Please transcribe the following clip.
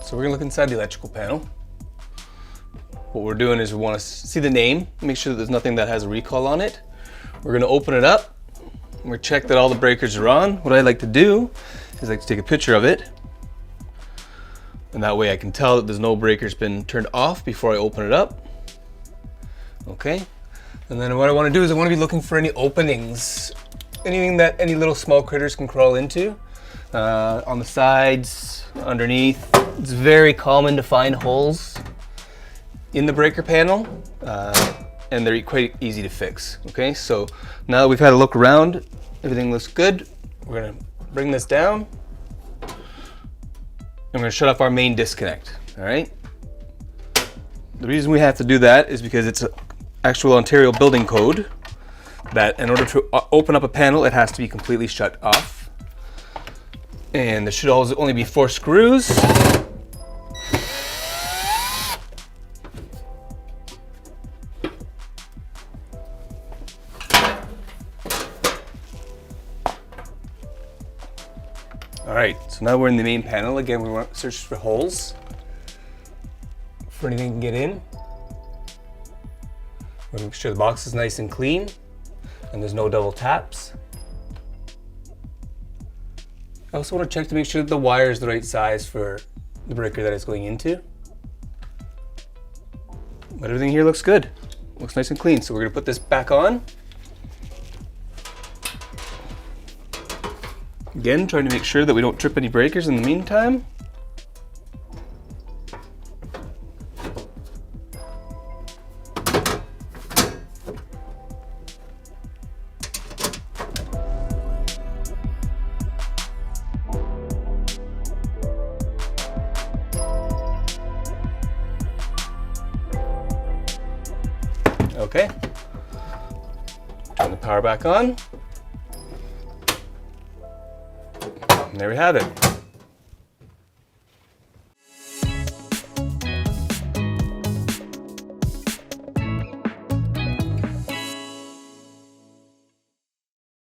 So we're gonna look inside the electrical panel. What we're doing is we want to see the name, make sure that there's nothing that has a recall on it. We're gonna open it up, and we check that all the breakers are on. What I like to do is I like to take a picture of it, and that way I can tell that there's no breakers been turned off before I open it up. Okay, and then what I want to do is I want to be looking for any openings, anything that any little small critters can crawl into, on the sides, underneath. It's very common to find holes in the breaker panel, and they're quite easy to fix. Okay, so now that we've had a look around, everything looks good. We're gonna bring this down. I'm gonna shut off our main disconnect. All right. The reason we have to do that is because it's an actual Ontario building code that in order to open up a panel, it has to be completely shut off. And there should always only be 4 screws. All right, so now we're in the main panel. Again, we want to search for holes, for anything can get in. We're gonna make sure the box is nice and clean and there's no double taps. I also want to check to make sure that the wire is the right size for the breaker that it's going into. But everything here looks good. Looks nice and clean. So we're gonna put this back on. Again, trying to make sure that we don't trip any breakers in the meantime. Okay, turn the power back on. And there we have it.